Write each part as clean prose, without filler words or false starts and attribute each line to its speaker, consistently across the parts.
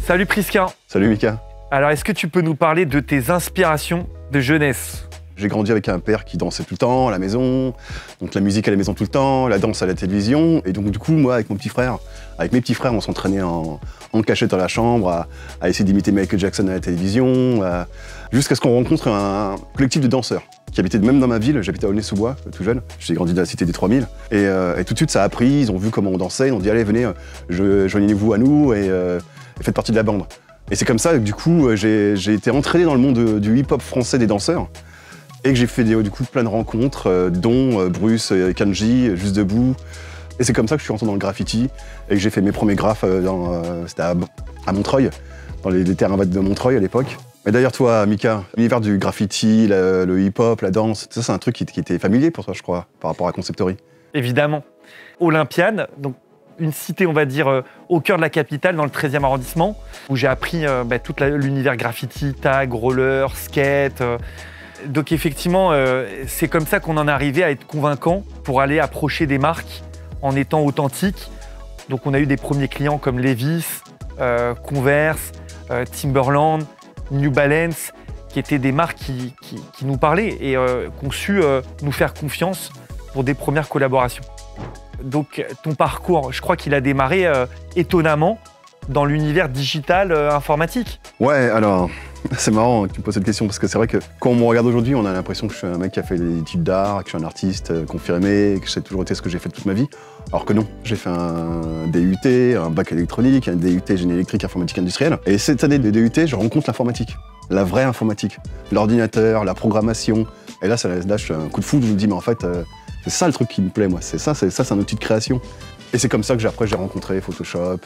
Speaker 1: Salut Prisca.
Speaker 2: Salut Mika.
Speaker 1: Alors, est-ce que tu peux nous parler de tes inspirations de jeunesse?
Speaker 2: J'ai grandi avec un père qui dansait tout le temps à la maison, donc la musique à la maison tout le temps, la danse à la télévision. Et donc du coup, moi, avec mes petits frères, on s'entraînait en cachette dans la chambre, à essayer d'imiter Michael Jackson à la télévision, jusqu'à ce qu'on rencontre un collectif de danseurs qui habitait même dans ma ville. J'habitais à Aulnay-sous-Bois, tout jeune. J'ai grandi dans la cité des 3000. Et tout de suite, ça a pris, ils ont vu comment on dansait, ils ont dit « Allez, venez, joignez-vous à nous et faites partie de la bande ». Et c'est comme ça que du coup, j'ai été entraîné dans le monde du hip-hop français des danseurs. Et que j'ai fait du coup plein de rencontres, dont Bruce, Kanji, Juste Debout. Et c'est comme ça que je suis rentré dans le graffiti et que j'ai fait mes premiers graphes, c'était à Montreuil, dans les terrains vagues de Montreuil à l'époque. Mais d'ailleurs toi, Mika, l'univers du graffiti, le hip-hop, la danse, ça c'est un truc qui était familier pour toi, je crois, par rapport à Conceptory.
Speaker 1: Évidemment. Olympiade, donc une cité, on va dire, au cœur de la capitale, dans le 13e arrondissement, où j'ai appris tout l'univers graffiti, tag, roller, skate. Donc effectivement, c'est comme ça qu'on en est arrivé à être convaincant pour aller approcher des marques en étant authentique. Donc on a eu des premiers clients comme Levi's, Converse, Timberland, New Balance, qui étaient des marques qui nous parlaient et qui ont su nous faire confiance pour des premières collaborations. Donc ton parcours, je crois qu'il a démarré étonnamment dans l'univers digital informatique.
Speaker 2: Ouais, alors, c'est marrant que tu me poses cette question parce que c'est vrai que quand on me regarde aujourd'hui, on a l'impression que je suis un mec qui a fait des études d'art, que je suis un artiste confirmé, que j'ai toujours été ce que j'ai fait toute ma vie. Alors que non, j'ai fait un DUT, un bac électronique, un DUT génie électrique informatique industrielle. Et cette année de DUT, je rencontre l'informatique, la vraie informatique, l'ordinateur, la programmation. Et là, ça lâche un coup de foudre, je me dis, mais en fait, c'est ça le truc qui me plaît, moi. C'est un outil de création. Et c'est comme ça que après j'ai rencontré Photoshop,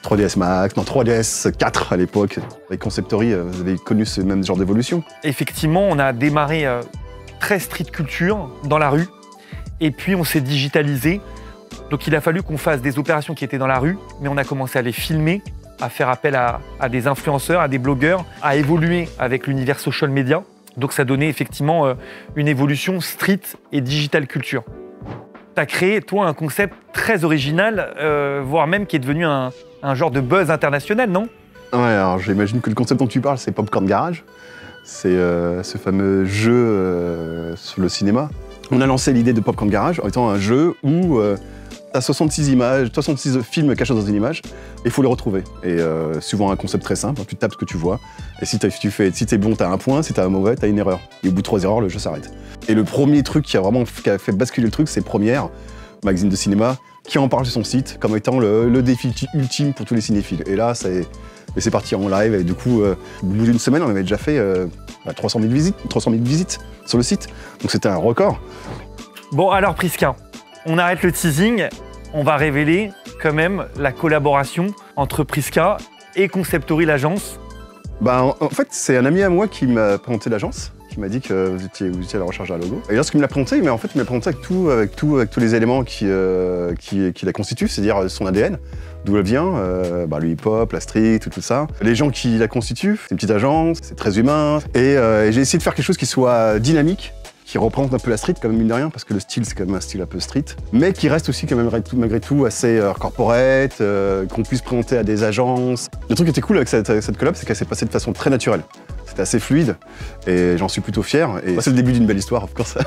Speaker 2: 3ds Max, non 3ds 4 à l'époque. Avec Conceptory, vous avez connu ce même genre d'évolution?
Speaker 1: Effectivement, on a démarré très street culture dans la rue. Et puis on s'est digitalisé. Donc il a fallu qu'on fasse des opérations qui étaient dans la rue, mais on a commencé à les filmer, à faire appel à des influenceurs, à des blogueurs, à évoluer avec l'univers social media. Donc ça donnait effectivement une évolution street et digital culture. Tu as créé, toi, un concept très original, voire même qui est devenu un genre de buzz international, non?
Speaker 2: Ouais, alors j'imagine que le concept dont tu parles, c'est Popcorn Garage. C'est ce fameux jeu sur le cinéma. On a lancé l'idée de Popcorn Garage en étant un jeu où tu as 66 images, 66 films cachés dans une image, et il faut les retrouver. Et souvent un concept très simple, tu tapes ce que tu vois, et si t'es bon, t'as un point, si t'es un mauvais, t'as une erreur. Et au bout de 3 erreurs, le jeu s'arrête. Et le premier truc qui a fait basculer le truc, c'est Première, magazine de cinéma, qui en parle sur son site comme étant le défi ultime pour tous les cinéphiles. Et là, c'est parti en live, et du coup, au bout d'une semaine, on avait déjà fait 300 000 visites sur le site. Donc c'était un record.
Speaker 1: Bon, alors Prisca, on arrête le teasing, on va révéler quand même la collaboration entre Prisca et Conceptory, l'agence.
Speaker 2: Bah, en fait, c'est un ami à moi qui m'a présenté l'agence, qui m'a dit que vous étiez à la recherche d'un logo. Et lorsqu'il me l'a présenté, mais en fait, il m'a présenté avec tous les éléments qui la constituent, c'est-à-dire son ADN, d'où elle vient, le hip-hop, la street, tout ça. Les gens qui la constituent, c'est une petite agence, c'est très humain. Et j'ai essayé de faire quelque chose qui soit dynamique, qui représente un peu la street, quand même, mine de rien, parce que le style, c'est quand même un style un peu street, mais qui reste aussi, quand même, malgré tout, assez corporate, qu'on puisse présenter à des agences. Le truc qui était cool avec cette collab, c'est qu'elle s'est passée de façon très naturelle. C'était assez fluide, et j'en suis plutôt fier. Et c'est le début d'une belle histoire, of course.